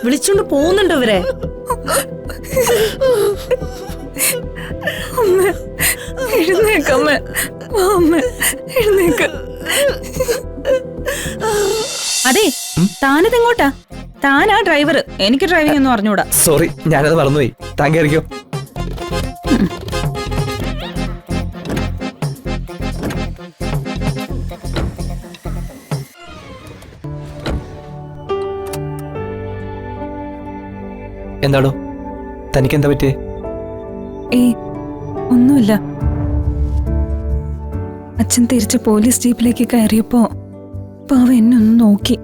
വിളിച്ചോണ്ട് പോകുന്നുണ്ടോ ഇവരെ? അമ്മ എഴുന്നേക്കമ്മ, അമ്മ എഴുന്നേക്ക. അതെ, താനിതെങ്ങോട്ടാ? താനാ ഡ്രൈവർ, എനിക്ക് ഡ്രൈവിംഗ് ഒന്നും അറിഞ്ഞൂടാ. സോറി, ഞാനത് മറന്നുപോയി. താൻ കയറിക്കോ. എന്താടോ, തനിക്കെന്താ പറ്റിയേ? ഏയ് ഒന്നുമില്ല. അച്ഛൻ തിരിച്ച് പോലീസ് ജീപ്പിലേക്ക് കയറിയപ്പോ പാവ എന്നെ ഒന്ന് നോക്കി.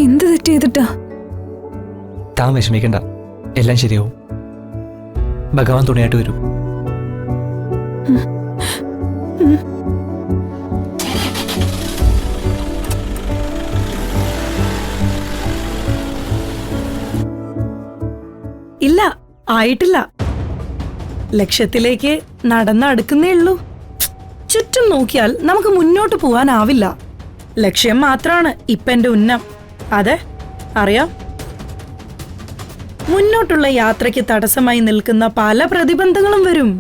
എന്ത് തെറ്റ് ചെയ്തിട്ടാ? താൻ വിഷമിക്കണ്ട, എല്ലാം ശരിയാവും. ഭഗവാൻ തുണയായിട്ട് വരൂ. ഇല്ല, ആയിട്ടില്ല. ലക്ഷ്യത്തിലേക്ക് നടന്നടുക്കുന്നേ ഉള്ളൂ. ചുറ്റും നോക്കിയാൽ നമുക്ക് മുന്നോട്ട് പോവാനാവില്ല. ലക്ഷ്യം മാത്രാണ് ഇപ്പൊ എന്റെ ഉന്നം. അതെ, അറിയാം. മുന്നോട്ടുള്ള യാത്രയ്ക്ക് തടസ്സമായി നിൽക്കുന്ന പല പ്രതിബന്ധങ്ങളും വരും.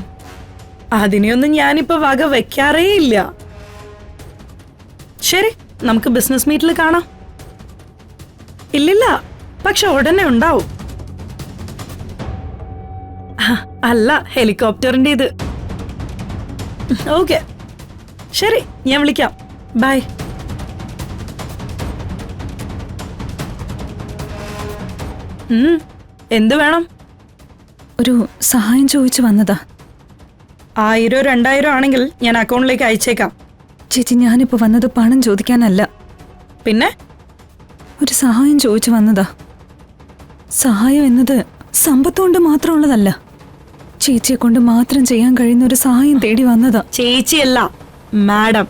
അതിനെയൊന്നും ഞാനിപ്പോ വക വെക്കാറേ ഇല്ല. ശരി, നമുക്ക് ബിസിനസ് മീറ്റിൽ കാണാം. ഇല്ലില്ല, പക്ഷെ ഉടനെ ഉണ്ടാവും. അല്ല, ഹെലികോപ്റ്ററിന്റെ ഇത്. ഓക്കെ, ശരി, ഞാൻ വിളിക്കാം. ബൈ. എന്ത് വേണം? ഒരു സഹായം ചോദിച്ചു വന്നതാ. 1000-2000 ആണെങ്കിൽ ഞാൻ അക്കൗണ്ടിലേക്ക് അയച്ചേക്കാം. ചേച്ചി, ഞാനിപ്പോ വന്നത് പണം ചോദിക്കാനല്ല. പിന്നെ ഒരു സഹായം ചോദിച്ചു വന്നതാ. സഹായം എന്നത് സമ്പത്തുകൊണ്ട് മാത്രമുള്ളതല്ല. ചേച്ചിയെ കൊണ്ട് മാത്രം ചെയ്യാൻ കഴിയുന്ന ഒരു സഹായം തേടി വന്നതാ. ചേച്ചിയല്ല, മാഡം.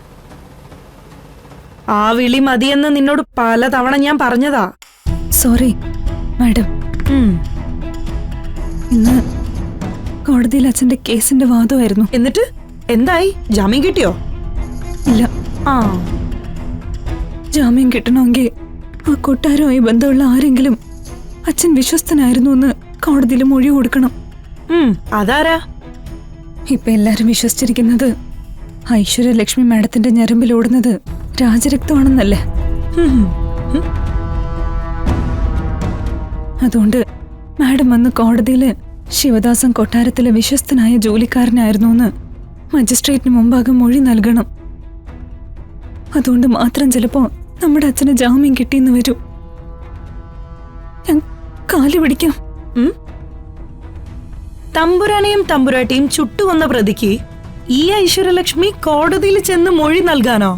ആ വിളി മതിയെന്ന് നിന്നോട് പലതവണ ഞാൻ പറഞ്ഞതാ. Sorry madam. ഇന്ന് കോടതിയിൽ അച്ഛന്റെ കേസിന്റെ വാദമായിരുന്നു. എന്നിട്ട് എന്തായി? ജാമ്യം കിട്ടിയോ? ഇല്ല. ആ, ജാമ്യം കിട്ടണമെങ്കിൽ ആ കൊട്ടാരവുമായി ബന്ധമുള്ള ആരെങ്കിലും അച്ഛൻ വിശ്വസ്തനായിരുന്നു എന്ന് കോടതിയിൽ മൊഴി കൊടുക്കണം. അതാരാ? ഇപ്പൊ എല്ലാരും വിശ്വസിച്ചിരിക്കുന്നത് ഐശ്വര്യലക്ഷ്മി മാഡത്തിന്റെ ഞരമ്പിലോടുന്നത് രാജരക്തമാണെന്നല്ലേ. അതുകൊണ്ട് മാഡം വന്ന് കോടതിയില് ശിവദാസൻ കൊട്ടാരത്തിലെ വിശ്വസ്തനായ ജോലിക്കാരനായിരുന്നു എന്ന് മജിസ്ട്രേറ്റിന് മുമ്പാകെ മൊഴി നൽകണം. അതുകൊണ്ട് മാത്രം ചിലപ്പോ നമ്മുടെ അച്ഛന് ജാമ്യം കിട്ടിയെന്ന് വരും. ഞാൻ കാല് പിടിക്കാം. തമ്പുരാനെയും തമ്പുരാട്ടിയും ചുട്ടുകൊന്ന പ്രതിക്ക് ഈ ഐശ്വര്യലക്ഷ്മി കോടതിയിൽ ചെന്ന് മൊഴി നൽകാനോ?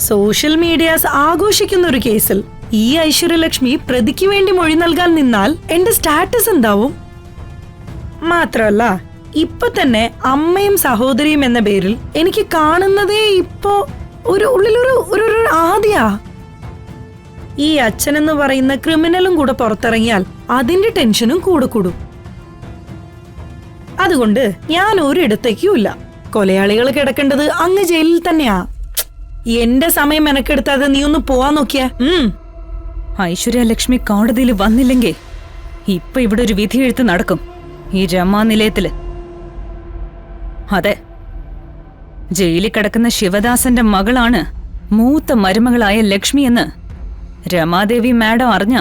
സോഷ്യൽ മീഡിയാസ് ആഘോഷിക്കുന്ന ഒരു കേസിൽ ഈ ഐശ്വര്യലക്ഷ്മി പ്രതിക്ക് വേണ്ടി മൊഴി നൽകാൻ നിന്നാൽ എന്റെ സ്റ്റാറ്റസ് എന്താവും? മാത്രമല്ല, ഇപ്പൊ തന്നെ അമ്മയും സഹോദരിയും എന്ന പേരിൽ എനിക്ക് കാണുന്നതേ ഇപ്പോ ഉള്ളിലൊരു ആദിയാ. ഈ അച്ഛനെന്ന് പറയുന്ന ക്രിമിനലും കൂടെ പുറത്തിറങ്ങിയാൽ അതിന്റെ ടെൻഷനും കൂടെ കൂടും. അതുകൊണ്ട് ഞാൻ ഒരിടത്തേക്കും ഇല്ല. കൊലയാളികൾ കിടക്കേണ്ടത് അങ്ങ് ജയിലിൽ തന്നെയാ. എന്റെ സമയം മെനക്കെടുത്താതെ നീ ഒന്ന് പോവാൻ നോക്കിയാ. ഐശ്വര്യലക്ഷ്മി കോടതിയിൽ വന്നില്ലെങ്കിൽ ഇപ്പൊ ഇവിടെ ഒരു വിധി എഴുത്ത് നടക്കും, ഈ രമാനിലയത്തില്. അതെ, ജയിലിൽ കിടക്കുന്ന ശിവദാസന്റെ മകളാണ് മൂത്ത മരുമകളായ ലക്ഷ്മി എന്ന് രമാദേവി മാഡം അറിഞ്ഞ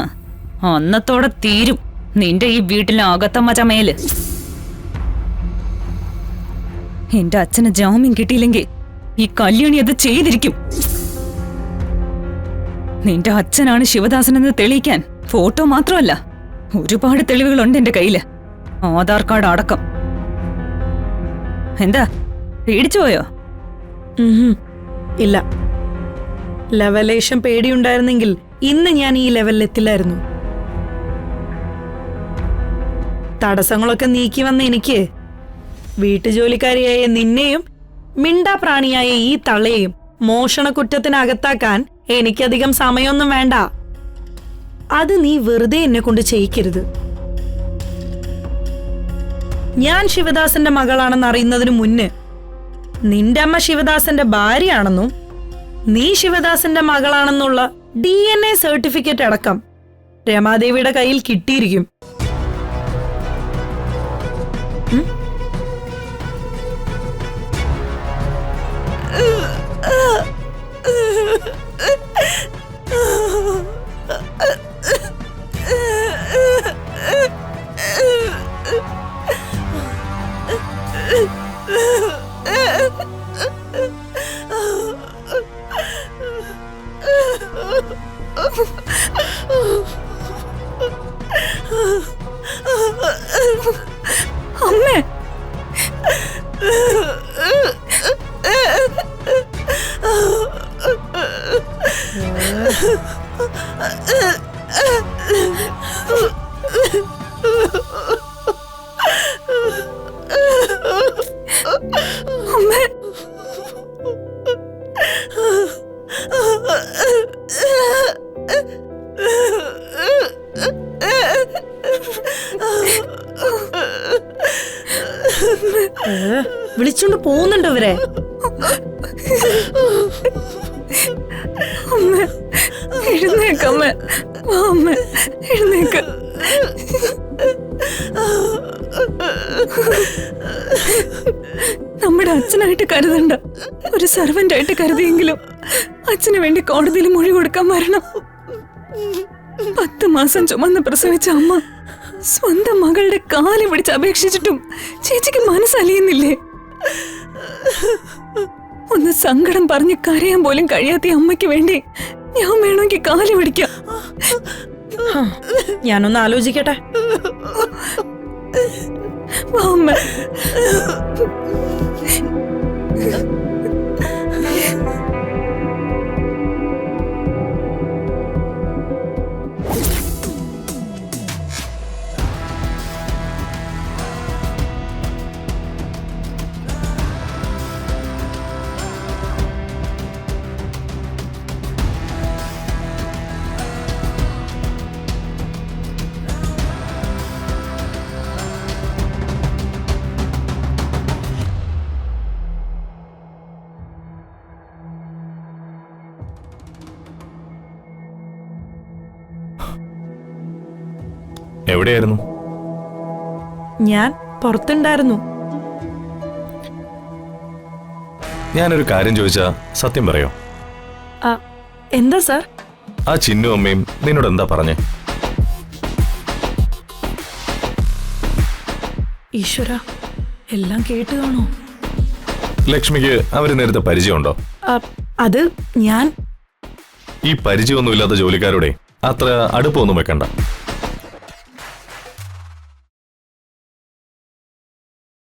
അന്നത്തോടെ തീരും നിന്റെ ഈ വീട്ടിലെ അകത്തമ്മ ചമയല്. എന്റെ അച്ഛന് ജാമ്യം കിട്ടിയില്ലെങ്കിൽ ഈ കല്യാണി അത് ചെയ്തിരിക്കും. നിന്റെ അച്ഛനാണ് ശിവദാസനെന്ന് തെളിയിക്കാൻ ഫോട്ടോ മാത്രമല്ല, ഒരുപാട് തെളിവുകളുണ്ട് എന്റെ കയ്യില്, ആധാർ കാർഡ് അടക്കം. എന്താ, പേടിച്ചുപോയോ? ഇല്ല, ലവലേശം പേടിയുണ്ടായിരുന്നെങ്കിൽ ഇന്ന് ഞാൻ ഈ ലെവലിലെത്തില്ലായിരുന്നു. തടസ്സങ്ങളൊക്കെ നീക്കി വന്ന എനിക്ക് വീട്ടുജോലിക്കാരിയായ നിന്നെയും മിണ്ടാപ്രാണിയായ ഈ തള്ളയെയും മോഷണ കുറ്റത്തിനകത്താക്കാൻ എനിക്കധികം സമയമൊന്നും വേണ്ട. അത് നീ വെറുതെ എന്നെ കൊണ്ട് ചെയ്യിക്കരുത്. ഞാൻ ശിവദാസന്റെ മകളാണെന്ന് അറിയുന്നതിന് മുന്നേ നിന്റെ അമ്മ ശിവദാസന്റെ ഭാര്യയാണെന്നും നീ ശിവദാസന്റെ മകളാണെന്നുള്ള DNA സർട്ടിഫിക്കറ്റ് അടക്കം രമാദേവിയുടെ കയ്യിൽ കിട്ടിയിരിക്കും. അമ്മേ, അമ്മേ, വിളിച്ചോണ്ട് പോകുന്നുണ്ടോ ഇവരെ? അമ്മ എഴുന്നേക്കമ്മ, അമ്മ എഴുന്നേക്ക്. നമ്മുടെ അച്ഛനായിട്ട് കരുതണ്ട, ഒരു സർവന്റ് ആയിട്ട് കരുതിയെങ്കിലും അച്ഛന് വേണ്ടി കോടതിയിൽ മൊഴി കൊടുക്കാൻ വരണം. 10 മാസം ചുമന്ന് പ്രസവിച്ച അമ്മ സ്വന്തം മകളുടെ കാല് പിടിച്ച് അപേക്ഷിച്ചിട്ടും ചേച്ചിക്ക് മനസ്സലിയുന്നില്ലേ? ഒന്ന് സങ്കടം പറഞ്ഞ് കരയാൻ പോലും കഴിയാത്ത അമ്മയ്ക്ക് വേണ്ടി ഞാൻ വേണമെങ്കിൽ കാല് പിടിക്കാം. ഞാനൊന്ന് ആലോചിക്കട്ടെ. വാ അമ്മ. എവിടെയായിരുന്നു? ഞാൻ പുറത്തുണ്ടായിരുന്നു. ഞാനൊരു കാര്യം ചോദിച്ചാ സത്യം പറയോ? എന്താ സാർ? ആ ചിന്നു അമ്മയും നിന്നോട് എന്താ പറഞ്ഞേ? ഈശ്വര, എല്ലാം കേട്ട് കാണോ? ലക്ഷ്മിക്ക് അവര് നേരത്തെ പരിചയമുണ്ടോ? അത് ഞാൻ ഈ പരിചയമൊന്നുമില്ലാത്ത ജോലിക്കാരോടെ അത്ര അടുപ്പമൊന്നും വെക്കണ്ട.